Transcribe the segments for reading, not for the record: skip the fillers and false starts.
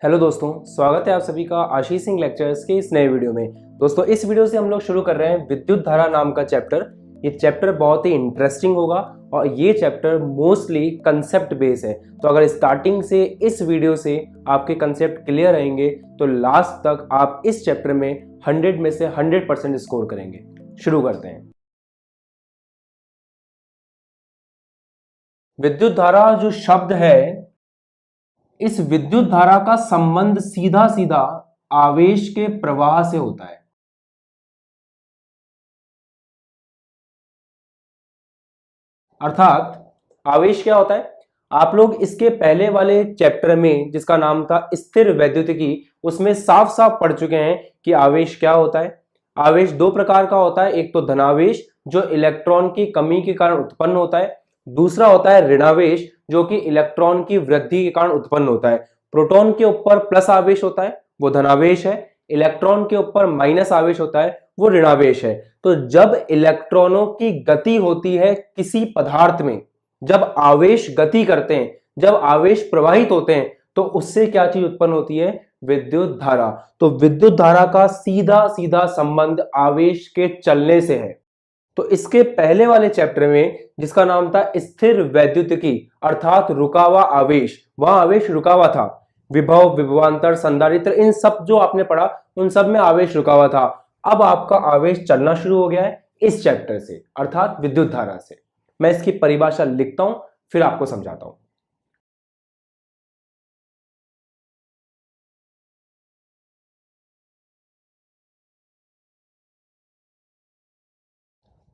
Hello दोस्तों, स्वागत है आप सभी का आशीष सिंह लेक्चर्स के इस नए वीडियो में। दोस्तों, इस वीडियो से हम लोग शुरू कर रहे हैं विद्युत धारा नाम का चैप्टर। ये चैप्टर बहुत ही इंटरेस्टिंग होगा और ये चैप्टर मोस्टली कंसेप्ट बेस है। तो अगर स्टार्टिंग से इस वीडियो से आपके कंसेप्ट क्लियर रहेंगे तो लास्ट तक आप इस चैप्टर में 100 में से 100% स्कोर करेंगे। शुरू करते हैं। विद्युत धारा जो शब्द है, इस विद्युत धारा का संबंध सीधा सीधा आवेश के प्रवाह से होता है। अर्थात आवेश क्या होता है, आप लोग इसके पहले वाले चैप्टर में जिसका नाम था स्थिर वैद्युतिकी, उसमें साफ साफ पढ़ चुके हैं कि आवेश क्या होता है। आवेश दो प्रकार का होता है, एक तो धनावेश जो इलेक्ट्रॉन की कमी के कारण उत्पन्न होता है, दूसरा होता है ऋणावेश जो कि इलेक्ट्रॉन की वृद्धि के कारण उत्पन्न होता है। प्रोटॉन के ऊपर प्लस आवेश होता है वो धनावेश है, इलेक्ट्रॉन के ऊपर माइनस आवेश होता है वो ऋणावेश है। तो जब इलेक्ट्रॉनों की गति होती है किसी पदार्थ में, जब आवेश गति करते हैं, जब आवेश प्रवाहित होते हैं, तो उससे क्या चीज उत्पन्न होती है, विद्युत धारा। तो विद्युत धारा का सीधा सीधा संबंध आवेश के चलने से है। तो इसके पहले वाले चैप्टर में जिसका नाम था स्थिर वैद्युतिकी अर्थात रुका हुआ आवेश, वहां आवेश रुका हुआ था। विभव, विभवांतर, संधारित्र, इन सब जो आपने पढ़ा उन सब में आवेश रुका हुआ था। अब आपका आवेश चलना शुरू हो गया है इस चैप्टर से अर्थात विद्युत धारा से। मैं इसकी परिभाषा लिखता हूं फिर आपको समझाता हूं।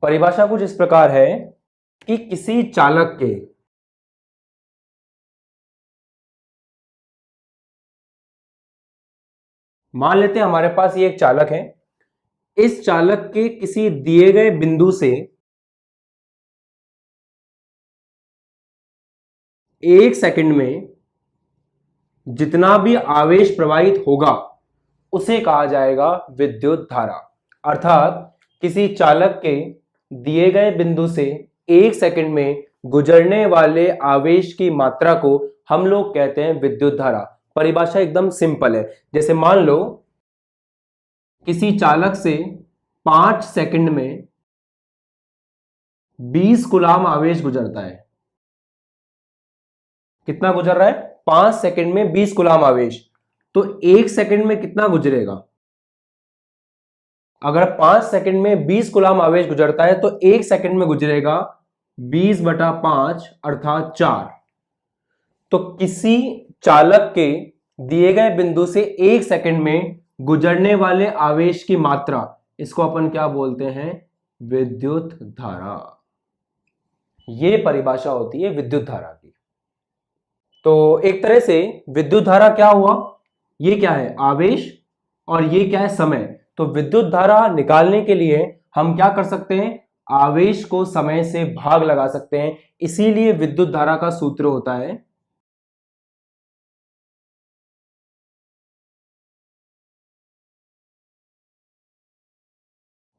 परिभाषा कुछ इस प्रकार है कि किसी चालक के मान लेते हैं हमारे पास ये एक चालक है, इस चालक के किसी दिए गए बिंदु से एक सेकंड में जितना भी आवेश प्रवाहित होगा उसे कहा जाएगा विद्युत धारा। अर्थात किसी चालक के दिए गए बिंदु से एक सेकंड में गुजरने वाले आवेश की मात्रा को हम लोग कहते हैं विद्युत धारा। परिभाषा एकदम सिंपल है। जैसे मान लो किसी चालक से 5 सेकंड में 20 कूलाम आवेश गुजरता है। कितना गुजर रहा है, 5 सेकंड में 20 कूलाम आवेश। तो एक सेकंड में कितना गुजरेगा, अगर 5 सेकंड में 20 कूलाम आवेश गुजरता है तो एक सेकंड में गुजरेगा 20/5 अर्थात 4। तो किसी चालक के दिए गए बिंदु से एक सेकंड में गुजरने वाले आवेश की मात्रा, इसको अपन क्या बोलते हैं, विद्युत धारा। यह परिभाषा होती है विद्युत धारा की। तो एक तरह से विद्युत धारा क्या हुआ, ये क्या है, आवेश, और ये क्या है, समय। तो विद्युत धारा निकालने के लिए हम क्या कर सकते हैं, आवेश को समय से भाग लगा सकते हैं। इसीलिए विद्युत धारा का सूत्र होता है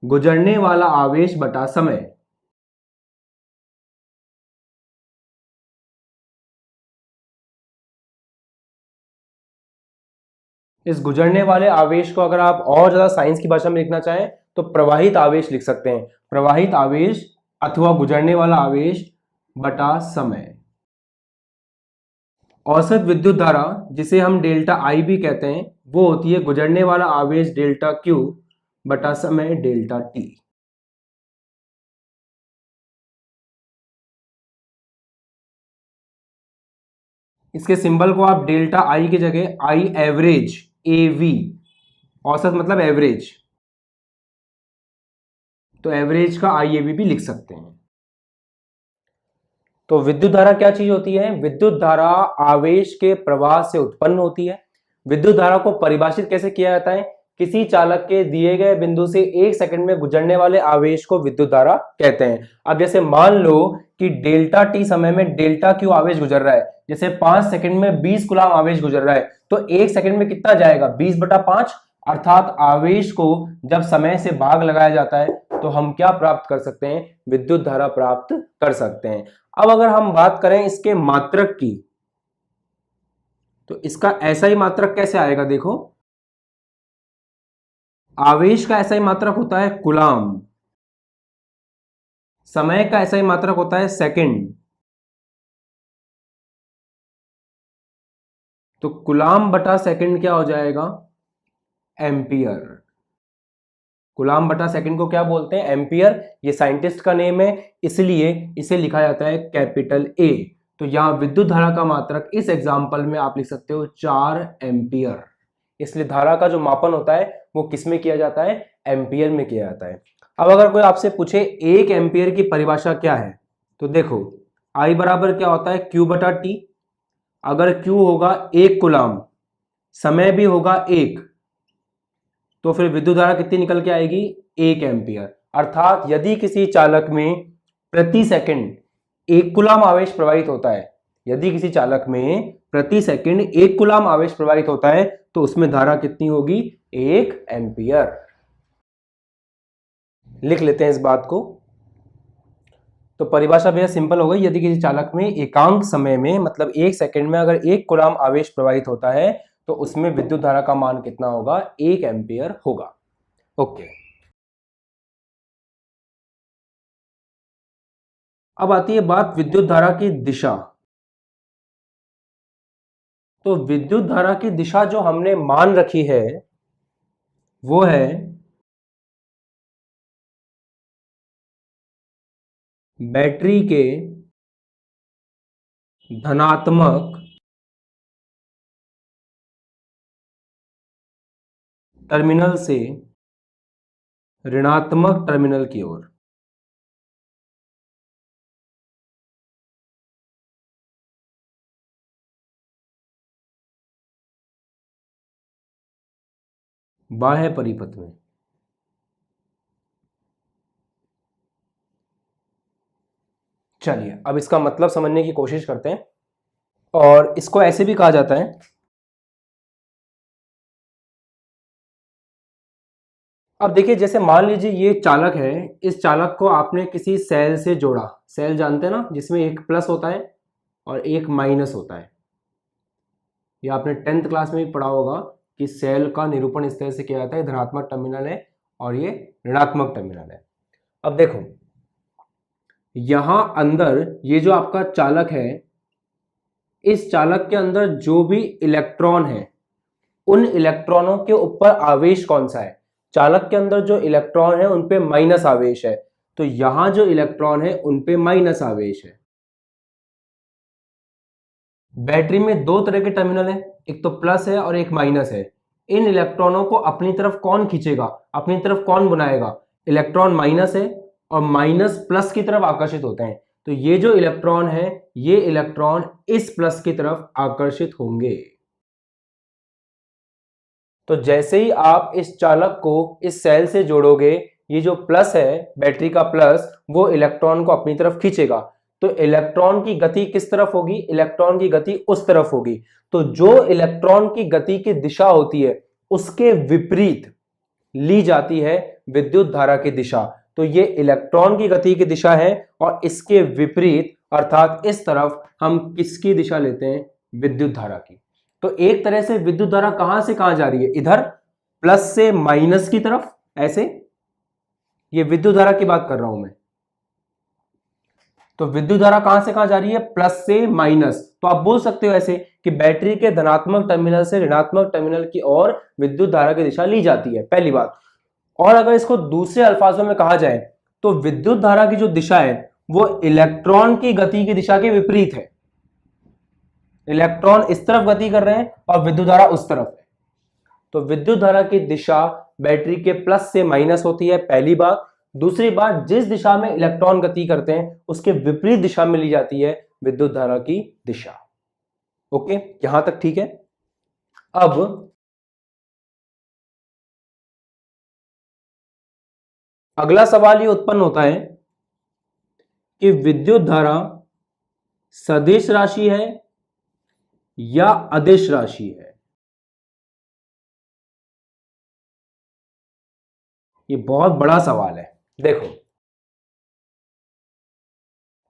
गुजरने वाला आवेश बटा समय। इस गुजरने वाले आवेश को अगर आप और ज्यादा साइंस की भाषा में लिखना चाहें तो प्रवाहित आवेश लिख सकते हैं। प्रवाहित आवेश अथवा गुजरने वाला आवेश बटा समय। औसत विद्युत धारा जिसे हम डेल्टा आई भी कहते हैं वो होती है गुजरने वाला आवेश डेल्टा क्यू बटा समय डेल्टा टी। इसके सिंबल को आप डेल्टा आई की जगह आई एवरेज, एवी, औसत मतलब एवरेज, तो एवरेज का आई एवी भी लिख सकते हैं। तो विद्युत धारा क्या चीज होती है, विद्युत धारा आवेश के प्रवाह से उत्पन्न होती है। विद्युत धारा को परिभाषित कैसे किया जाता है, किसी चालक के दिए गए बिंदु से एक सेकंड में गुजरने वाले आवेश को विद्युत धारा कहते हैं। अब जैसे मान लो कि डेल्टा टी समय में डेल्टा क्यू आवेश गुजर रहा है, जैसे 5 सेकंड में 20 कूलाम आवेश गुजर रहा है, तो एक सेकंड में कितना जाएगा, 20/5, अर्थात आवेश को जब समय से भाग लगाया जाता है तो हम क्या प्राप्त कर सकते हैं, विद्युत धारा प्राप्त कर सकते हैं। अब अगर हम बात करें इसके मात्रक की, तो इसका ऐसा ही मात्रक कैसे आएगा? देखो, आवेश का ऐसा ही मात्रक होता है कूलाम, समय का ऐसा ही मात्रक होता है सेकंड। तो कूलाम बटा सेकंड क्या हो जाएगा? एम्पियर। कूलाम बटा सेकंड को क्या बोलते हैं? एम्पियर। ये साइंटिस्ट का नेम है, इसलिए इसे लिखा जाता है कैपिटल ए। तो यहां विद्युत धारा का मात्रक इस एग्जांपल में आप लिख सकते हो 4 एम्पियर। इसलिए धारा का जो मापन होता है वो किस में किया जाता है? एम्पियर में किया जाता है। अब अगर कोई आपसे पूछे 1 एम्पियर की परिभाषा क्या है, तो देखो, आई बराबर क्या होता है? क्यू बटा टी। अगर क्यू होगा 1 कूलाम, समय भी होगा 1, तो फिर विद्युत धारा कितनी निकल के आएगी? 1 एम्पियर। अर्थात यदि किसी चालक में प्रति सेकंड 1 कूलाम आवेश प्रवाहित होता है, यदि किसी चालक में प्रति सेकंड 1 कूलाम आवेश प्रवाहित होता है, तो उसमें धारा कितनी होगी? 1 एम्पियर। लिख लेते हैं इस बात को। तो परिभाषा बेहद सिंपल हो गई। यदि किसी चालक में एकांक समय में, मतलब 1 सेकंड में अगर 1 कूलाम आवेश प्रवाहित होता है, तो उसमें विद्युत धारा का मान कितना होगा? 1 एम्पियर होगा। ओके। अब आती है बात विद्युत धारा की दिशा। तो विद्युत धारा की दिशा जो हमने मान रखी है वो है बैटरी के धनात्मक टर्मिनल से ऋणात्मक टर्मिनल की ओर। बाह्य परिपथ में। चलिए अब इसका मतलब समझने की कोशिश करते हैं, और इसको ऐसे भी कहा जाता है, अब देखिए जैसे मान लीजिए ये चालक है, इस चालक को आपने किसी सेल से जोड़ा। सेल जानते हैं ना, जिसमें एक प्लस होता है और एक माइनस होता है। ये आपने 10th क्लास में भी पढ़ा होगा कि सेल का निरूपण इस तरह से किया जाता है, धनात्मक टर्मिनल है और ये ऋणात्मक टर्मिनल है। अब देखो, यहां अंदर ये जो आपका चालक है, इस चालक के अंदर जो भी इलेक्ट्रॉन है, उन इलेक्ट्रॉनों के ऊपर आवेश कौन सा है? चालक के अंदर जो इलेक्ट्रॉन है उन पे माइनस आवेश है, तो यहां जो इलेक्ट्रॉन है उन पे माइनस आवेश है। बैटरी में 2 तरह के टर्मिनल है, एक तो प्लस है और एक माइनस है। इन इलेक्ट्रॉनों को अपनी तरफ कौन खींचेगा, अपनी तरफ कौन बुलाएगा? इलेक्ट्रॉन माइनस है और माइनस प्लस की तरफ आकर्षित होते हैं, तो ये जो इलेक्ट्रॉन है, ये इलेक्ट्रॉन इस प्लस की तरफ आकर्षित होंगे। तो जैसे ही आप इस चालक को इस सेल से जोड़ोगे, ये जो प्लस है, बैटरी का प्लस, वो इलेक्ट्रॉन को अपनी तरफ खींचेगा। तो इलेक्ट्रॉन की गति किस तरफ होगी? इलेक्ट्रॉन की गति उस तरफ होगी। तो जो इलेक्ट्रॉन की गति की दिशा होती है, उसके विपरीत ली जाती है विद्युत धारा की दिशा। तो ये इलेक्ट्रॉन की गति की दिशा है, और इसके विपरीत अर्थात इस तरफ हम किसकी दिशा लेते हैं? विद्युत धारा की। तो एक तरह से विद्युत धारा कहां से कहां जा रही है? इधर प्लस से माइनस की तरफ, ऐसे। ये विद्युत धारा की बात कर रहा हूं मैं। तो विद्युत धारा कहां से कहां जा रही है? प्लस से माइनस। तो आप बोल सकते हो ऐसे कि बैटरी के धनात्मक टर्मिनल से ऋणात्मक टर्मिनल की ओर विद्युत धारा की दिशा ली जाती है, पहली बात। और अगर इसको दूसरे अल्फाजों में कहा जाए, तो विद्युत धारा की जो दिशा है वो इलेक्ट्रॉन की गति की दिशा के विपरीत है। इलेक्ट्रॉन इस तरफ गति कर रहे हैं और विद्युत धारा उस तरफ है। तो विद्युत धारा की दिशा बैटरी के प्लस से माइनस होती है, पहली बात। दूसरी बात, जिस दिशा में इलेक्ट्रॉन गति करते हैं उसके विपरीत दिशा में ली जाती है विद्युत धारा की दिशा। ओके, यहां तक ठीक है। अब अगला सवाल ये उत्पन्न होता है कि विद्युत धारा सदिश राशि है या अदिश राशि है? ये बहुत बड़ा सवाल है। देखो,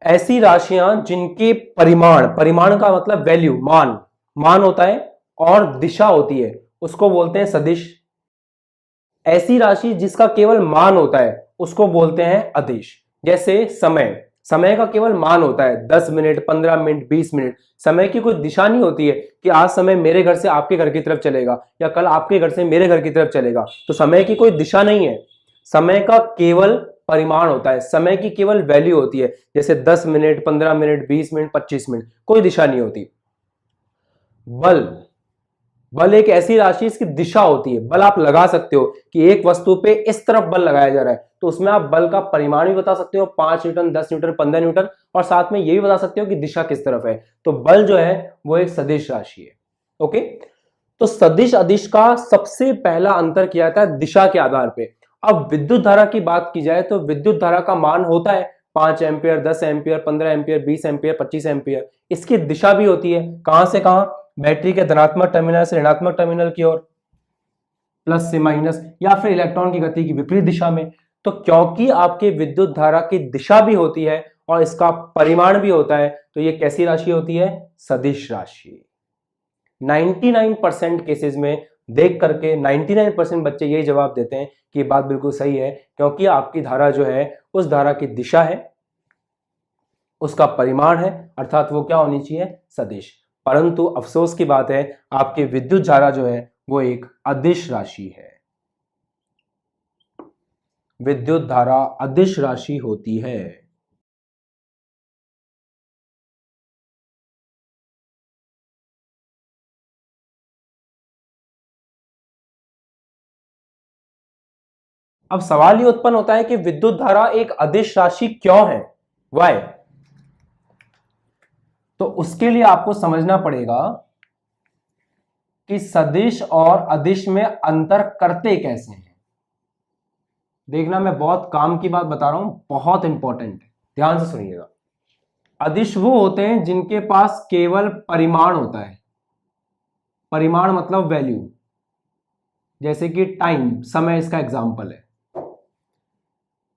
ऐसी राशियां जिनके परिमाण, परिमाण का मतलब वैल्यू, मान, मान होता है और दिशा होती है उसको बोलते हैं सदिश। ऐसी राशि जिसका केवल मान होता है उसको बोलते हैं अदिश। जैसे समय, समय का केवल मान होता है 10 मिनट, 15 मिनट, 20 मिनट। समय की कोई दिशा नहीं होती है कि आज समय मेरे घर से आपके घर की तरफ चलेगा या कल आपके घर से मेरे घर की तरफ चलेगा। तो समय की कोई दिशा नहीं है, समय का केवल परिमाण होता है, समय की केवल वैल्यू होती है। जैसे 10 मिनट, 15 मिनट, 20 मिनट, 25 मिनट, कोई दिशा नहीं होती। बल, बल एक ऐसी राशि इसकी दिशा होती है। बल आप लगा सकते हो कि एक वस्तु पे इस तरफ बल लगाया जा रहा है, तो उसमें आप बल का परिमाण भी बता सकते हो, 5 न्यूटन, 10 न्यूटन, 15 न्यूटन, और साथ में ये भी बता सकते हो कि दिशा किस तरफ है। तो बल जो है वो एक सदिश राशि है। ओके, तो सदिश अदिश का सबसे पहला अंतर किया जाता है दिशा के आधार पे। अब विद्युत धारा की बात की जाए तो विद्युत धारा का मान होता है 5 ampere, 10 ampere, 15 ampere, 20 ampere, 25 ampere. इसकी दिशा भी होती है, कहां से कहां, बैटरी के धनात्मक टर्मिनल से ऋणात्मक टर्मिनल की ओर, प्लस से माइनस, या फिर इलेक्ट्रॉन की गति की विपरीत दिशा में। तो क्योंकि आपके विद्युत धारा की दिशा भी होती है और इसका परिमाण भी होता है, तो ये कैसी राशि होती है, सदिश राशि। 99% केसेस में देख करके 99% बच्चे यही जवाब देते हैं कि ये बात बिल्कुल सही है, क्योंकि आपकी धारा जो है उस धारा की दिशा है, उसका परिमाण है, अर्थात वो क्या होनी चाहिए, सदिश। परंतु अफसोस की बात है आपकी विद्युत धारा जो है वो एक अदिश राशि है। विद्युत धारा अदिश राशि होती है। अब सवाल ये उत्पन्न होता है कि विद्युत धारा एक अदिश राशि क्यों है, वाई? तो उसके लिए आपको समझना पड़ेगा कि सदिश और अदिश में अंतर करते कैसे हैं। देखना, मैं बहुत काम की बात बता रहा हूं, बहुत इंपॉर्टेंट है, ध्यान से सुनिएगा। अदिश वो होते हैं जिनके पास केवल परिमाण होता है। परिमाण मतलब वैल्यू, जैसे कि टाइम, समय इसका एग्जाम्पल है।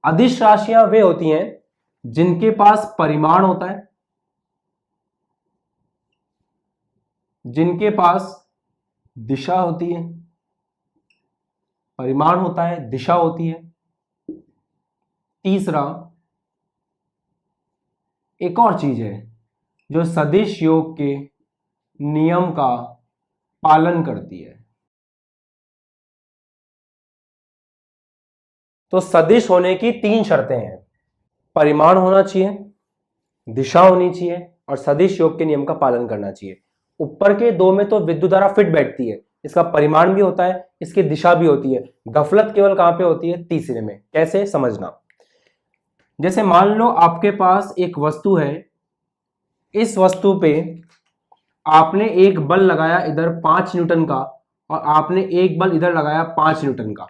अदिश राशियां वे होती हैं जिनके पास परिमाण होता है, जिनके पास दिशा होती है, परिमाण होता है, दिशा होती है। तीसरा, एक और चीज है जो सदिश योग के नियम का पालन करती है। तो सदिश होने की 3 शर्तें हैं, परिमाण होना चाहिए, दिशा होनी चाहिए और सदिश योग के नियम का पालन करना चाहिए। ऊपर के 2 में तो विद्युत धारा फिट बैठती है, इसका परिमाण भी होता है, इसकी दिशा भी होती है। गफलत केवल कहां पे होती है, तीसरे में। कैसे, समझना। जैसे मान लो आपके पास एक वस्तु है, इस वस्तु पे आपने एक बल लगाया इधर 5 न्यूटन का और आपने एक बल इधर लगाया 5 न्यूटन का।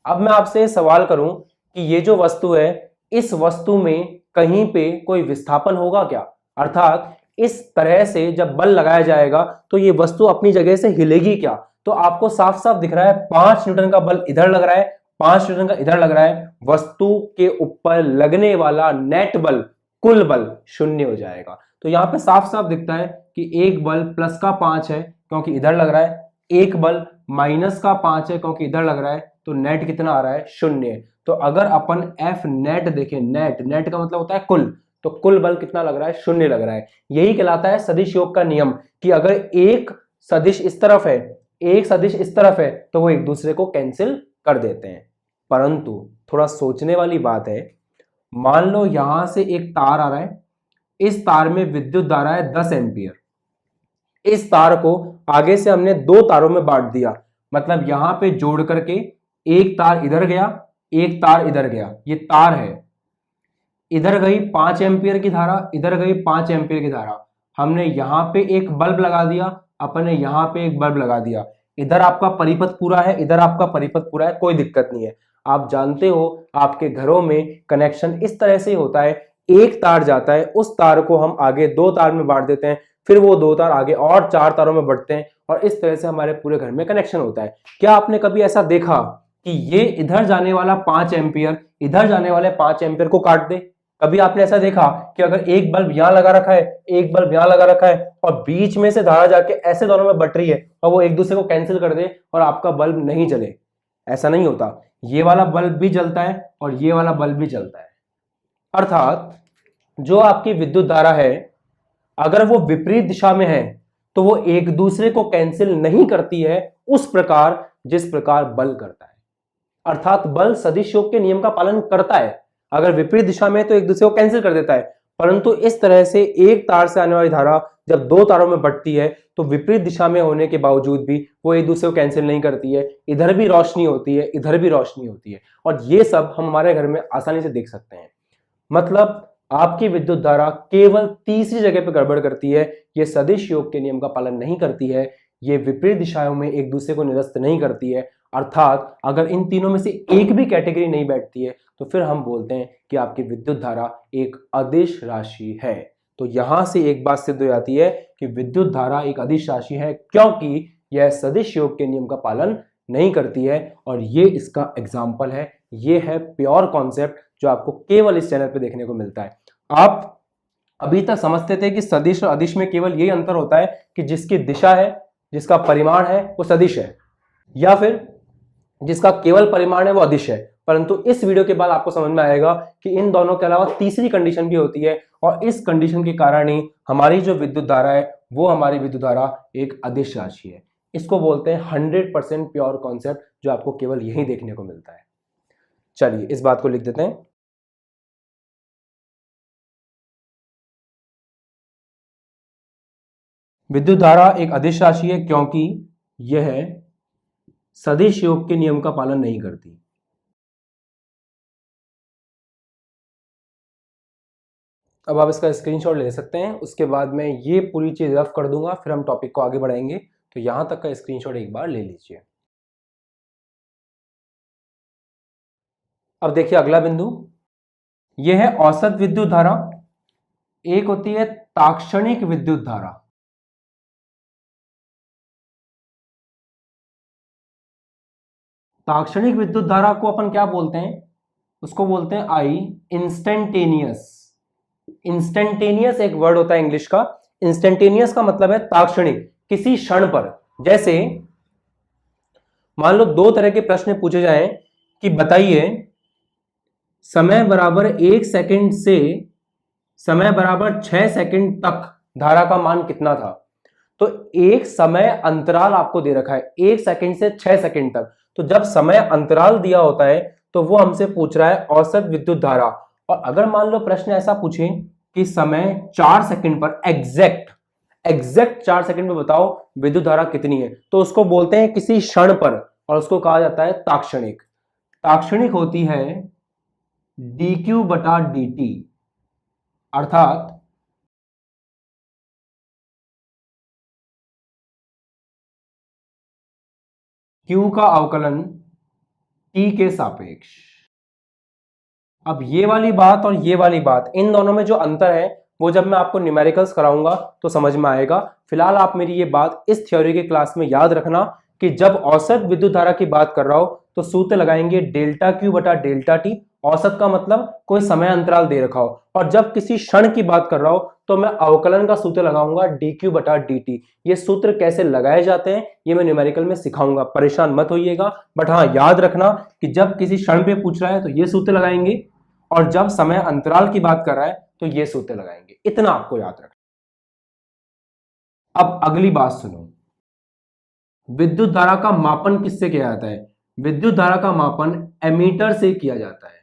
अब मैं आपसे सवाल करूं कि ये जो वस्तु है, इस वस्तु में कहीं पे कोई विस्थापन होगा क्या? अर्थात इस तरह से जब बल लगाया जाएगा तो ये वस्तु अपनी जगह से हिलेगी क्या? तो आपको साफ साफ दिख रहा है 5 न्यूटन का बल इधर लग रहा है, 5 न्यूटन का इधर लग रहा है। वस्तु के ऊपर लगने वाला नेट बल, कुल बल 0 हो जाएगा। तो यहां पे साफ साफ दिखता है कि एक बल प्लस का 5 है क्योंकि इधर लग रहा है, एक बल माइनस का 5 है क्योंकि इधर लग रहा है, तो नेट कितना आ रहा है, 0। तो अगर अपन एफ नेट देखें, नेट, नेट का मतलब होता है कुल, तो कुल बल कितना लग रहा है, 0 लग रहा है। यही कहलाता है सदिश योग का नियम कि अगर एक सदिश इस तरफ है, एक सदिश इस तरफ है, तो वो एक दूसरे को कैंसिल कर देते हैं। परंतु थोड़ा सोचने वाली बात है, मान लो यहां से एक तार आ रहा है, इस तार में विद्युत धारा है 10 एम्पियर। इस तार को आगे से हमने 2 तारों में बांट दिया, मतलब यहां पे जोड़ करके एक तार इधर गया, एक तार इधर गया, ये तार है। इधर गई 5 एम्पियर की धारा, इधर गई 5 एम्पियर की धारा। हमने यहां पे एक बल्ब लगा दिया, अपन ने यहां पे एक बल्ब लगा दिया। इधर आपका परिपथ पूरा है, इधर आपका परिपथ पूरा है, कोई दिक्कत नहीं है। आप जानते हो आपके घरों में कनेक्शन इस तरह से होता है, एक तार जाता है, उस तार को हम आगे 2 तार में बांट देते हैं, फिर वो 2 तार आगे और 4 तारों में बढ़ते हैं और इस तरह से हमारे पूरे घर में कनेक्शन होता है। क्या आपने कभी ऐसा देखा कि ये इधर जाने वाला 5 एम्पियर इधर जाने वाले 5 एम्पियर को काट दे? कभी आपने ऐसा देखा कि अगर एक बल्ब यहां लगा रखा है, एक बल्ब यहां लगा रखा है और बीच में से धारा जाके ऐसे दोनों में बट रही है और वो एक दूसरे को कैंसिल कर दे और आपका बल्ब नहीं जले? ऐसा नहीं होता। ये वाला बल्ब भी जलता है और ये वाला बल्ब भी जलता है। अर्थात जो आपकी विद्युत धारा है, अगर वो विपरीत दिशा में है तो वो एक दूसरे को कैंसिल नहीं करती है उस प्रकार जिस प्रकार बल करता है। अर्थात बल सदिश योग के नियम का पालन करता है, अगर विपरीत दिशा में तो एक दूसरे को कैंसिल कर देता है, परंतु इस तरह से एक तार से आने वाली धारा जब दो तारों में बंटती है तो विपरीत दिशा में होने के बावजूद भी वो एक दूसरे को कैंसिल नहीं करती है। इधर भी रोशनी होती है, इधर भी रोशनी होती है, और ये सब हम हमारे घर में आसानी से देख सकते हैं। मतलब आपकी विद्युत धारा केवल तीसरी जगह पर गड़बड़ करती है, ये सदिश योग के नियम का पालन नहीं करती है, ये विपरीत दिशाओं में एक दूसरे को निरस्त नहीं करती है। अर्थात अगर इन तीनों में से एक भी कैटेगरी नहीं बैठती है तो फिर हम बोलते हैं कि आपकी विद्युत धारा एक अदिश राशि है। तो यहां से एक बात सिद्ध हो जाती है कि विद्युत धारा एक अदिश राशि है क्योंकि यह सदिश योग के नियम का पालन नहीं करती है, और ये इसका एग्जाम्पल है। ये है प्योर कॉन्सेप्ट जो आपको केवल इस चैनल पे देखने को मिलता है। आप अभी तक समझते थे कि सदिश और अदिश में केवल यही अंतर होता है कि जिसकी दिशा है, जिसका परिमाण है वो सदिश है, या फिर जिसका केवल परिमाण है वो अदिश है। परंतु इस वीडियो के बाद आपको समझ में आएगा कि इन दोनों के अलावा तीसरी कंडीशन भी होती है, और इस कंडीशन के कारण ही हमारी जो विद्युत धारा है वो हमारी विद्युत धारा एक अदिश राशि है। इसको बोलते हैं 100% प्योर कॉन्सेप्ट जो आपको केवल यही देखने को मिलता है। चलिए इस बात को लिख देते हैं। विद्युत धारा एक अदिश राशि है क्योंकि यह सदिश योग के नियम का पालन नहीं करती। अब आप इसका स्क्रीनशॉट ले सकते हैं, उसके बाद मैं ये पूरी चीज रफ कर दूंगा, फिर हम टॉपिक को आगे बढ़ाएंगे। तो यहां तक का स्क्रीनशॉट एक बार ले लीजिए। अब देखिए अगला बिंदु, यह है औसत विद्युत धारा, एक होती है ताक्षणिक विद्युत धारा। ताक्षणिक विद्युत धारा को अपन क्या बोलते हैं? उसको बोलते हैं आई इंस्टेंटेनियस। इंस्टेंटेनियस एक वर्ड होता है इंग्लिश का। इंस्टेंटेनियस का मतलब है ताक्षणिक, किसी क्षण पर। जैसे मान लो दो तरह के प्रश्न पूछे जाएं कि बताइए समय बराबर 1 सेकंड से समय बराबर 6 सेकंड तक धारा का मान कितना था। तो एक समय अंतराल आपको दे रखा है 1 सेकंड से 6 सेकंड तक। तो जब समय अंतराल दिया होता है तो वो हमसे पूछ रहा है औसत विद्युत धारा। और अगर मान लो प्रश्न ऐसा पूछे कि समय 4 सेकंड पर एग्जैक्ट 4 सेकंड में बताओ विद्युत धारा कितनी है, तो उसको बोलते हैं किसी क्षण पर, और उसको कहा जाता है ताक्षणिक। ताक्षणिक होती है dq बटा dt, अर्थात q का अवकलन t के सापेक्ष। अब ये वाली बात और ये वाली बात, इन दोनों में जो अंतर है वो जब मैं आपको न्यूमेरिकल्स कराऊंगा तो समझ में आएगा। फिलहाल आप मेरी ये बात इस थ्योरी के क्लास में याद रखना कि जब औसत विद्युत धारा की बात कर रहा हो तो सूत्र लगाएंगे डेल्टा क्यू बटा डेल्टा टी। औसत का मतलब कोई समय अंतराल दे रखा हो, और जब किसी क्षण की बात कर रहा हो तो मैं अवकलन का सूत्र लगाऊंगा डी क्यू बटा डी टी। ये सूत्र कैसे लगाए जाते हैं ये मैं न्यूमेरिकल में सिखाऊंगा, परेशान मत होइएगा। बट हाँ याद रखना कि जब किसी क्षण पे पूछ रहा है तो ये सूत्र लगाएंगे, और जब समय अंतराल की बात कर रहा है तो ये सूत्र लगाएंगे। इतना आपको याद रखना। अब अगली बात सुनो, विद्युत धारा का मापन किससे किया जाता है? विद्युत धारा का मापन एमीटर से किया जाता है।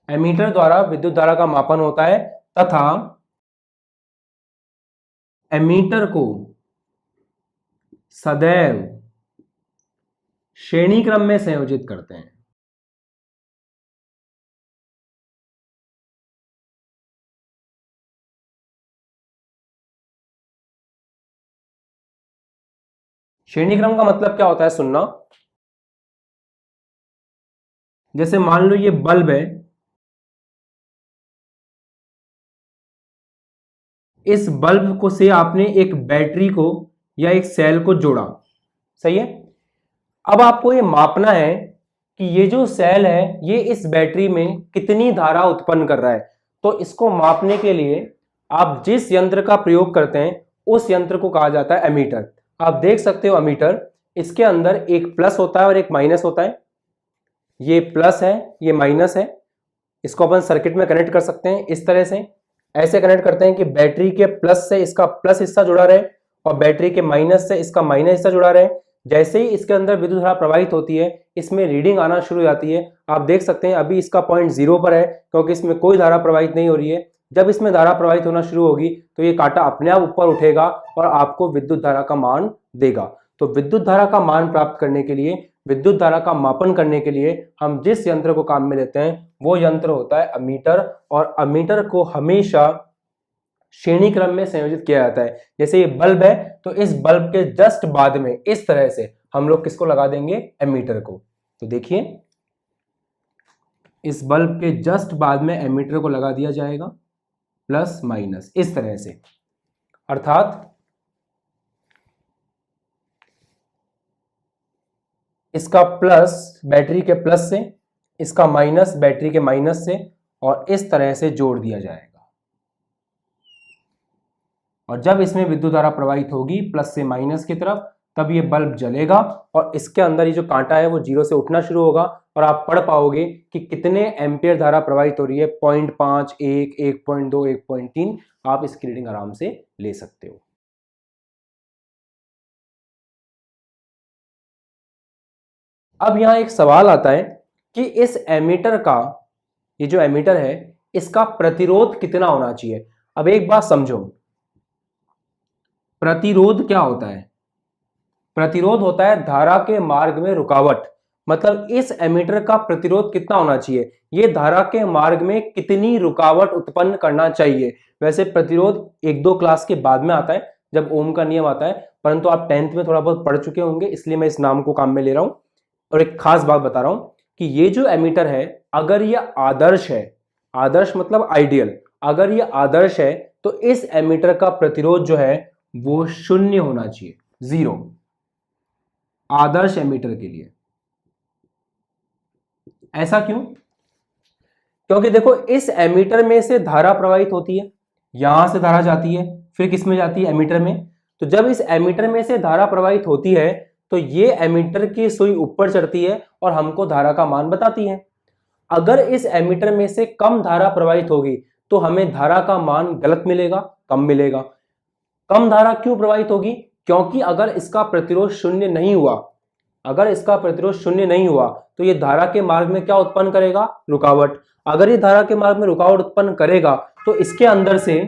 एमीटर द्वारा विद्युत धारा का मापन होता है, तथा एमीटर को सदैव श्रेणी क्रम में संयोजित करते हैं। श्रेणी क्रम का मतलब क्या होता है सुनना। जैसे मान लो ये बल्ब है, इस बल्ब को से आपने एक बैटरी को या एक सेल को जोड़ा, सही है। अब आपको ये मापना है कि ये जो सेल है ये इस बैटरी में कितनी धारा उत्पन्न कर रहा है। तो इसको मापने के लिए आप जिस यंत्र का प्रयोग करते हैं उस यंत्र को कहा जाता है एमीटर। आप देख सकते हो एमीटर, इसके अंदर एक प्लस होता है और एक माइनस होता है। ये प्लस है, ये माइनस है। इसको अपन सर्किट में कनेक्ट कर सकते हैं इस तरह से। ऐसे कनेक्ट करते हैं कि बैटरी के प्लस से इसका प्लस हिस्सा जुड़ा रहे और बैटरी के माइनस से इसका माइनस हिस्सा जुड़ा रहे। जैसे ही इसके अंदर विद्युत धारा प्रवाहित होती है इसमें रीडिंग आना शुरू हो जाती है। आप देख सकते हैं अभी इसका पॉइंट 0 पर है क्योंकि इसमें कोई धारा प्रवाहित नहीं हो रही है। जब इसमें धारा प्रवाहित होना शुरू होगी तो ये कांटा अपने आप ऊपर उठेगा और आपको विद्युत धारा का मान देगा। तो विद्युत धारा का मान प्राप्त करने के लिए, विद्युत धारा का मापन करने के लिए हम जिस यंत्र को काम में लेते हैं वो यंत्र होता है अमीटर। और अमीटर को हमेशा श्रेणी क्रम में संयोजित किया जाता है। जैसे ये बल्ब है तो इस बल्ब के जस्ट बाद में इस तरह से हम लोग किसको लगा देंगे, एमीटर को। तो देखिए इस बल्ब के जस्ट बाद में एमीटर को लगा दिया जाएगा, प्लस माइनस इस तरह से। अर्थात इसका प्लस बैटरी के प्लस से, इसका माइनस बैटरी के माइनस से, और इस तरह से जोड़ दिया जाएगा। और जब इसमें विद्युत धारा प्रवाहित होगी प्लस से माइनस की तरफ तब ये बल्ब जलेगा और इसके अंदर ये जो कांटा है वो 0 से उठना शुरू होगा और आप पढ़ पाओगे कि कितने एम्पियर धारा प्रवाहित हो रही है। 0.5, 1, 1.2, 1.3। आप इसकी रीडिंग आराम से ले सकते हो। अब यहां एक सवाल आता है कि इस एमीटर का, ये जो एमीटर है इसका प्रतिरोध कितना होना चाहिए। अब एक बात समझो, प्रतिरोध क्या होता है? प्रतिरोध होता है धारा के मार्ग में रुकावट। मतलब इस एमीटर का प्रतिरोध कितना होना चाहिए, ये धारा के मार्ग में कितनी रुकावट उत्पन्न करना चाहिए। वैसे प्रतिरोध 1-2 क्लास के बाद में आता है जब ओम का नियम आता है, परंतु आप 10th में थोड़ा बहुत पढ़ चुके होंगे इसलिए मैं इस नाम को काम में ले रहा हूं। और एक खास बात बता रहा हूं कि ये जो एमीटर है अगर ये आदर्श है, आदर्श मतलब आइडियल, अगर ये आदर्श है तो इस एमीटर का प्रतिरोध जो है वो 0 होना चाहिए, 0 आदर्श एमीटर के लिए। ऐसा क्यों? क्योंकि देखो इस एमीटर में से धारा प्रवाहित होती है, यहां से धारा जाती है, फिर किस में जाती है, एमीटर में। तो जब इस एमीटर में से धारा प्रवाहित होती है तो ये एमीटर की सुई ऊपर चढ़ती है और हमको धारा का मान बताती है। अगर इस एमीटर में से कम धारा प्रवाहित होगी तो हमें धारा का मान गलत मिलेगा, कम मिलेगा। कम धारा क्यों प्रवाहित होगी? क्योंकि अगर इसका प्रतिरोध 0 नहीं हुआ, अगर इसका प्रतिरोध 0 नहीं हुआ तो ये धारा के मार्ग में क्या उत्पन्न करेगा, रुकावट। अगर ये धारा के मार्ग में रुकावट उत्पन्न करेगा तो इसके अंदर से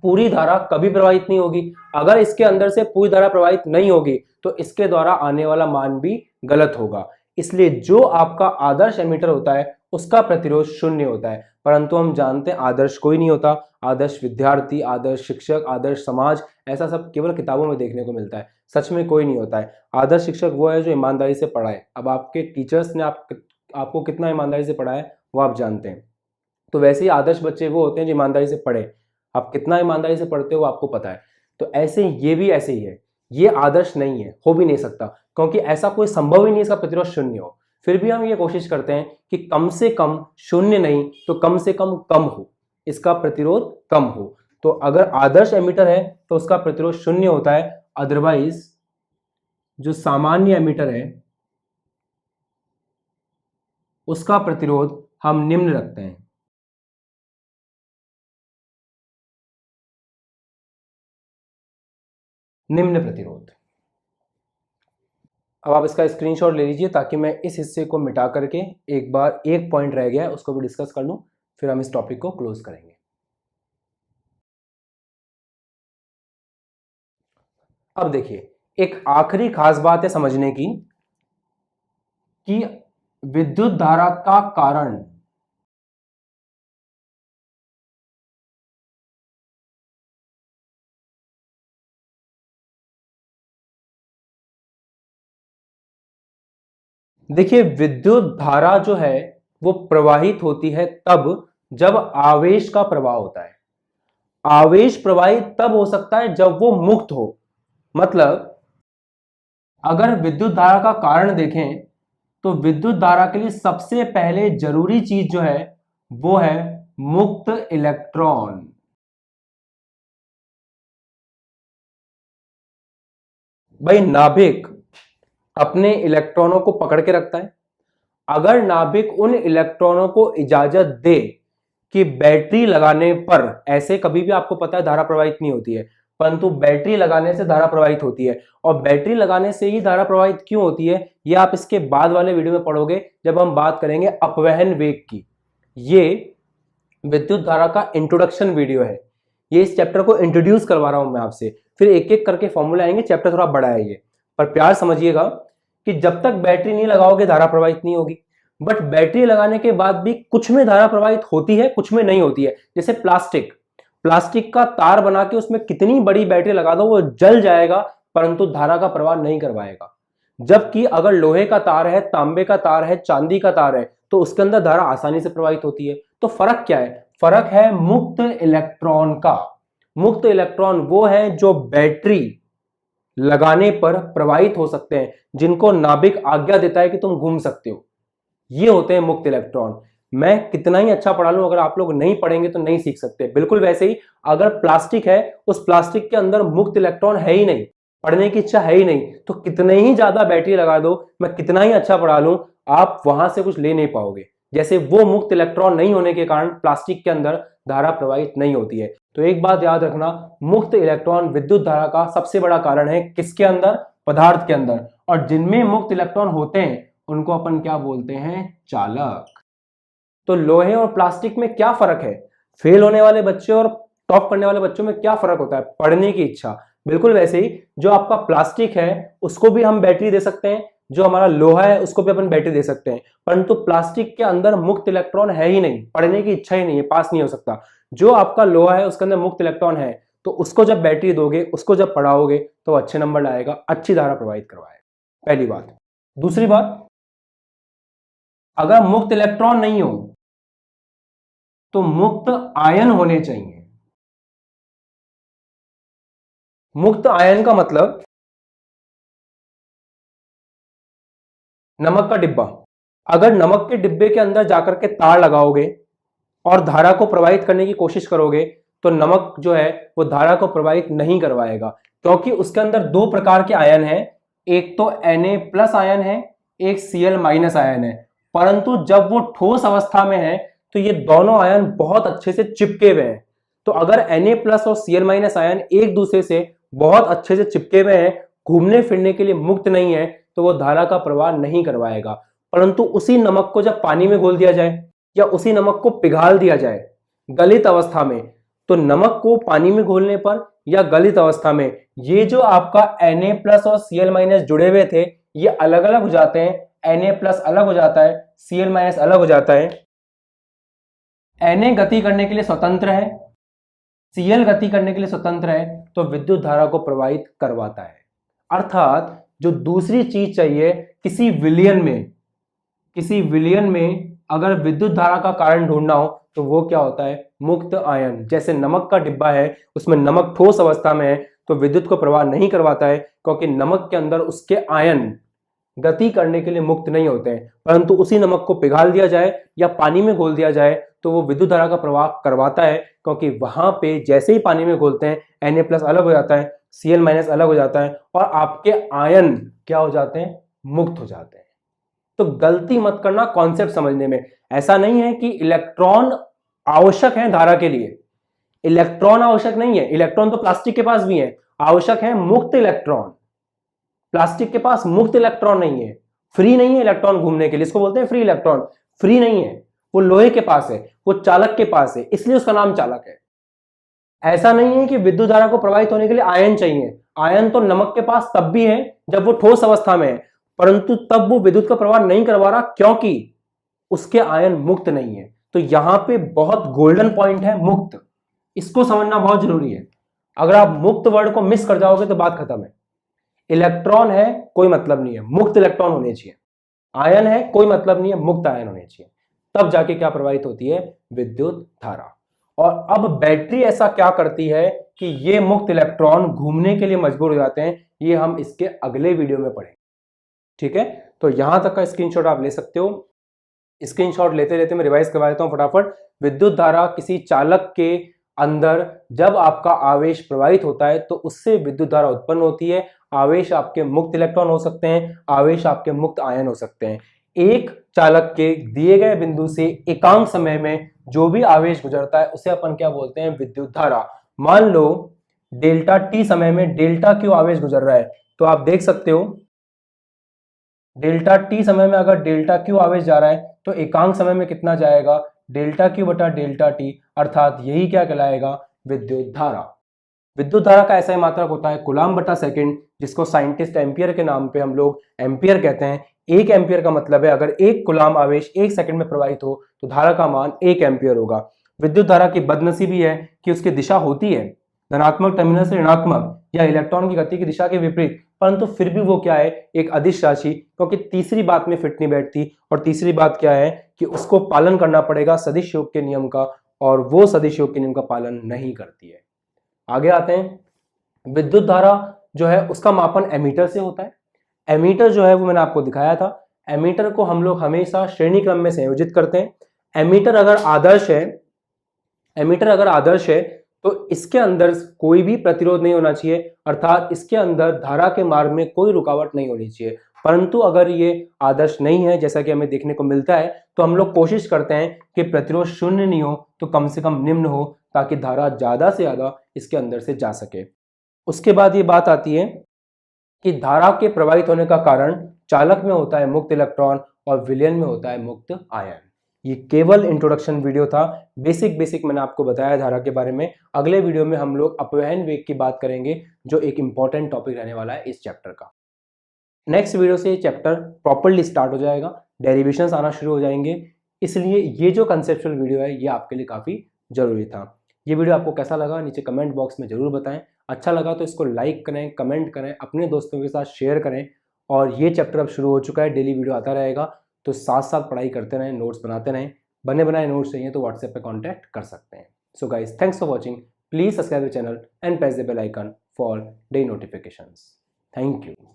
पूरी धारा कभी प्रवाहित नहीं होगी। अगर इसके अंदर से पूरी धारा प्रवाहित नहीं होगी तो इसके द्वारा आने वाला मान भी गलत होगा। इसलिए जो आपका आदर्श एमीटर होता है उसका प्रतिरोध 0 होता है। परंतु हम जानते हैं आदर्श कोई नहीं होता। आदर्श विद्यार्थी, आदर्श शिक्षक, आदर्श समाज, ऐसा सब केवल किताबों में देखने को मिलता है, सच में कोई नहीं होता है। आदर्श शिक्षक वो है जो ईमानदारी से पढ़ाए। अब आपके टीचर्स ने आपको कितना ईमानदारी से पढ़ाया वो आप जानते हैं। तो वैसे ही आदर्श बच्चे वो होते हैं जो ईमानदारी से पढ़े। आप कितना ईमानदारी से पढ़ते हो आपको पता है। तो ऐसे ये भी ऐसे ही है, ये आदर्श नहीं है, हो भी नहीं सकता, क्योंकि ऐसा कोई संभव ही नहीं इसका प्रतिरोध 0 हो। फिर भी हम ये कोशिश करते हैं कि कम से कम 0 नहीं तो कम से कम हो, इसका प्रतिरोध कम हो। तो अगर आदर्श एमीटर है तो उसका प्रतिरोध 0 होता है। अदरवाइज जो सामान्य एमीटर है उसका प्रतिरोध हम निम्न रखते हैं, निम्न प्रतिरोध। अब आप इसका स्क्रीनशॉट ले लीजिए ताकि मैं इस हिस्से को मिटा करके एक बार एक पॉइंट रह गया है उसको भी डिस्कस कर लूं, फिर हम इस टॉपिक को क्लोज करेंगे। अब देखिए एक आखिरी खास बात है समझने की कि विद्युत धारा का कारण देखिए विद्युत धारा जो है वो प्रवाहित होती है तब जब आवेश का प्रवाह होता है। आवेश प्रवाहित तब हो सकता है जब वो मुक्त हो। मतलब अगर विद्युत धारा का कारण देखें तो विद्युत धारा के लिए सबसे पहले जरूरी चीज जो है वो है मुक्त इलेक्ट्रॉन। भाई नाभिक अपने इलेक्ट्रॉनों को पकड़ के रखता है। अगर नाभिक उन इलेक्ट्रॉनों को इजाजत दे कि बैटरी लगाने पर, ऐसे कभी भी आपको पता है धारा प्रवाहित नहीं होती है, परंतु बैटरी लगाने से धारा प्रवाहित होती है। और बैटरी लगाने से ही धारा प्रवाहित क्यों होती है ये आप इसके बाद वाले वीडियो में पढ़ोगे जब हम बात करेंगे अपवहन वेग की। ये विद्युत धारा का इंट्रोडक्शन वीडियो है, ये इस चैप्टर को इंट्रोड्यूस करवा रहा हूं मैं आपसे, फिर एक एक करके फॉर्मूला आएंगे, चैप्टर थोड़ा बड़ा है ये, पर प्यार समझिएगा कि जब तक बैटरी नहीं लगाओगे धारा प्रवाहित नहीं होगी। बट बैटरी लगाने के बाद भी कुछ में धारा प्रवाहित होती है, कुछ में नहीं होती है। जैसे प्लास्टिक का तार बना के उसमें कितनी बड़ी बैटरी लगा दो वो जल जाएगा, परंतु धारा का प्रवाह नहीं करवाएगा। जबकि अगर लोहे का तार है, तांबे का तार है, चांदी का तार है, तो उसके अंदर धारा आसानी से प्रवाहित होती है। तो फर्क क्या है? फर्क है मुक्त इलेक्ट्रॉन का। मुक्त इलेक्ट्रॉन वो है जो बैटरी लगाने पर प्रवाहित हो सकते हैं, जिनको नाभिक आज्ञा देता है कि तुम घूम सकते हो, ये होते हैं मुक्त इलेक्ट्रॉन। मैं कितना ही अच्छा पढ़ा लूं, अगर आप लोग नहीं पढ़ेंगे तो नहीं सीख सकते। बिल्कुल वैसे ही अगर प्लास्टिक है, उस प्लास्टिक के अंदर मुक्त इलेक्ट्रॉन है ही नहीं, पढ़ने की इच्छा है ही नहीं, तो कितने ही ज्यादा बैटरी लगा दो, मैं कितना ही अच्छा पढ़ा लूं, आप वहां से कुछ ले नहीं पाओगे। जैसे वो मुक्त इलेक्ट्रॉन नहीं होने के कारण प्लास्टिक के अंदर धारा प्रवाहित नहीं होती है। तो एक बात याद रखना, मुक्त इलेक्ट्रॉन विद्युत धारा का सबसे बड़ा कारण है। किसके अंदर? पदार्थ के अंदर। और जिनमें मुक्त इलेक्ट्रॉन होते हैं उनको अपन क्या बोलते हैं? चालक। तो लोहे और प्लास्टिक में क्या फर्क है? फेल होने वाले बच्चे और टॉप करने वाले बच्चों में क्या फर्क होता है? पढ़ने की इच्छा। बिल्कुल वैसे ही जो आपका प्लास्टिक है उसको भी हम बैटरी दे सकते हैं, जो हमारा लोहा है उसको भी अपन बैटरी दे सकते हैं, परंतु प्लास्टिक के अंदर मुक्त इलेक्ट्रॉन है ही नहीं, पढ़ने की इच्छा ही नहीं है, पास नहीं हो सकता। जो आपका लोहा है उसके अंदर मुक्त इलेक्ट्रॉन है, तो उसको जब बैटरी दोगे, उसको जब पढ़ाओगे तो अच्छे नंबर लाएगा, अच्छी धारा प्रवाहित करवाएगा। पहली बात। दूसरी बात, अगर मुक्त इलेक्ट्रॉन नहीं हो तो मुक्त आयन होने चाहिए। मुक्त आयन का मतलब नमक का डिब्बा। अगर नमक के डिब्बे के अंदर जाकर के तार लगाओगे और धारा को प्रवाहित करने की कोशिश करोगे तो नमक जो है वो धारा को प्रवाहित नहीं करवाएगा, क्योंकि उसके अंदर दो प्रकार के आयन हैं, एक तो Na+ आयन है, एक Cl- आयन है। परंतु जब वो ठोस अवस्था में है तो ये दोनों आयन बहुत अच्छे से चिपके हुए हैं। तो अगर Na+ और Cl- आयन एक दूसरे से बहुत अच्छे से चिपके हुए हैं, घूमने फिरने के लिए मुक्त नहीं है, तो वो धारा का प्रवाह नहीं करवाएगा। परंतु उसी नमक को जब पानी में घोल दिया जाए या उसी नमक को पिघाल दिया जाए गलित अवस्था में, तो नमक को पानी में घोलने पर या गलित अवस्था में ये जो आपका Na+ और Cl- जुड़े हुए थे ये अलग अलग हो जाते हैं। Na+ अलग हो जाता है, Cl- अलग हो जाता है। Na गति करने के लिए स्वतंत्र है, Cl गति करने के लिए स्वतंत्र है, तो विद्युत धारा को प्रवाहित करवाता है। अर्थात जो दूसरी चीज चाहिए किसी विलयन में अगर विद्युत धारा का कारण ढूंढना हो तो वो क्या होता है? मुक्त आयन। जैसे नमक का डिब्बा है, उसमें नमक ठोस अवस्था में है तो विद्युत को प्रवाह नहीं करवाता है, क्योंकि नमक के अंदर उसके आयन गति करने के लिए मुक्त नहीं होते हैं। परंतु उसी नमक को पिघाल दिया जाए या पानी में घोल दिया जाए तो वो विद्युत धारा का प्रवाह करवाता है, क्योंकि वहां पे जैसे ही पानी में घोलते हैं Na+ अलग हो जाता है, Cl- अलग हो जाता है और आपके आयन क्या हो जाते हैं? मुक्त हो जाते हैं। तो गलती मत करना कॉन्सेप्ट समझने में। ऐसा नहीं है कि इलेक्ट्रॉन आवश्यक है धारा के लिए, इलेक्ट्रॉन आवश्यक नहीं है। इलेक्ट्रॉन तो प्लास्टिक के पास भी है, आवश्यक है मुक्त इलेक्ट्रॉन। प्लास्टिक के पास मुक्त इलेक्ट्रॉन नहीं है, फ्री नहीं है इलेक्ट्रॉन घूमने के लिए, इसको बोलते हैं फ्री इलेक्ट्रॉन। फ्री नहीं है, वो लोहे के पास है, वो चालक के पास है, इसलिए उसका नाम चालक है। ऐसा नहीं है कि विद्युत धारा को प्रवाहित होने के लिए आयन चाहिए। आयन तो नमक के पास तब भी है जब वो ठोस अवस्था में है, परंतु तब वो विद्युत का प्रवाह नहीं करवा रहा क्योंकि उसके आयन मुक्त नहीं है। तो यहां पे बहुत गोल्डन पॉइंट है मुक्त, इसको समझना बहुत जरूरी है। अगर आप मुक्त वर्ड को मिस कर जाओगे तो बात खत्म है। इलेक्ट्रॉन है कोई मतलब नहीं है, मुक्त इलेक्ट्रॉन होने चाहिए। आयन है कोई मतलब नहीं है, मुक्त आयन होने चाहिए, तब जाके क्या प्रवाहित होती है? विद्युत धारा। और अब बैटरी ऐसा क्या करती है कि ये मुक्त इलेक्ट्रॉन घूमने के लिए मजबूर हो जाते हैं, ये हम इसके अगले वीडियो में पढ़ेंगे। ठीक है, तो यहां तक का स्क्रीनशॉट आप ले सकते हो। स्क्रीनशॉट लेते लेते मैं रिवाइज करवा देता हूं फटाफट। विद्युत धारा किसी चालक के अंदर जब आपका आवेश प्रवाहित होता है तो उससे विद्युत धारा उत्पन्न होती है। आवेश आपके मुक्त इलेक्ट्रॉन हो सकते हैं, आवेश आपके मुक्त आयन हो सकते हैं। एक चालक के दिए गए बिंदु से एकांक समय में जो भी आवेश गुजरता है उसे अपन क्या बोलते हैं, विद्युत धारा। मान लो डेल्टा टी समय में डेल्टा क्यू आवेश गुजर रहा है, तो आप देख सकते हो डेल्टा टी समय में अगर डेल्टा क्यू आवेश जा रहा है तो एकांक समय में कितना जाएगा, डेल्टा क्यू बटा डेल्टा टी, अर्थात यही क्या कहलाएगा, विद्युत धारा। विद्युत धारा का ऐसा ही मात्रक होता है कूलाम बटा सेकंड, जिसको साइंटिस्ट एम्पियर के नाम पे हम लोग एम्पियर कहते हैं। एक एम्पियर का मतलब है अगर एक कूलाम आवेश एक सेकंड में प्रवाहित हो तो धारा का मान 1 एम्पियर होगा। विद्युत धारा की बदनसीबी है कि उसकी दिशा होती है धनात्मक टर्मिनल से ऋणात्मक या इलेक्ट्रॉन की गति की दिशा के विपरीत, परंतु फिर भी वो क्या है, एक अदिश राशि, क्योंकि तीसरी बात में फिट नहीं बैठती। और तीसरी बात क्या है कि उसको पालन करना पड़ेगा सदिश योग के नियम का, और वो सदिश योग के नियम का पालन नहीं करती है। आगे आते हैं। विद्युत धारा जो है उसका मापन एमीटर से होता है। एमीटर जो है वो मैंने आपको दिखाया था। एमीटर को हम लोग हमेशा श्रेणी क्रम में संयोजित करते हैं। एमीटर अगर आदर्श है तो इसके अंदर कोई भी प्रतिरोध नहीं होना चाहिए, अर्थात इसके अंदर धारा के मार्ग में कोई रुकावट नहीं होनी चाहिए। परंतु अगर ये आदर्श नहीं है, जैसा कि हमें देखने को मिलता है, तो हम लोग कोशिश करते हैं कि प्रतिरोध शून्य नहीं हो तो कम से कम निम्न हो, ताकि धारा ज्यादा से ज्यादा इसके अंदर से जा सके। उसके बाद ये बात आती है कि धारा के प्रवाहित होने का कारण चालक में होता है मुक्त इलेक्ट्रॉन और विलयन में होता है मुक्त आयन। ये केवल इंट्रोडक्शन वीडियो था, बेसिक मैंने आपको बताया धारा के बारे में। अगले वीडियो में हम लोग अपवहन वेग की बात करेंगे, जो एक इंपॉर्टेंट टॉपिक रहने वाला है इस चैप्टर का। नेक्स्ट वीडियो से ये चैप्टर प्रॉपरली स्टार्ट हो जाएगा, डेरिवेशंस आना शुरू हो जाएंगे, इसलिए ये जो कंसेप्चुअल वीडियो है ये आपके लिए काफ़ी जरूरी था। ये वीडियो आपको कैसा लगा नीचे कमेंट बॉक्स में जरूर बताएं। अच्छा लगा तो इसको लाइक करें, कमेंट करें, अपने दोस्तों के साथ शेयर करें। और ये चैप्टर अब शुरू हो चुका है, डेली वीडियो आता रहेगा, तो साथ साथ पढ़ाई करते रहें, नोट्स बनाते रहें। बने बनाए नोट्स चाहिए तो व्हाट्सएप पे कांटेक्ट कर सकते हैं। So guys, thanks for watching. Please subscribe the channel and press the bell icon for daily notifications. Thank you.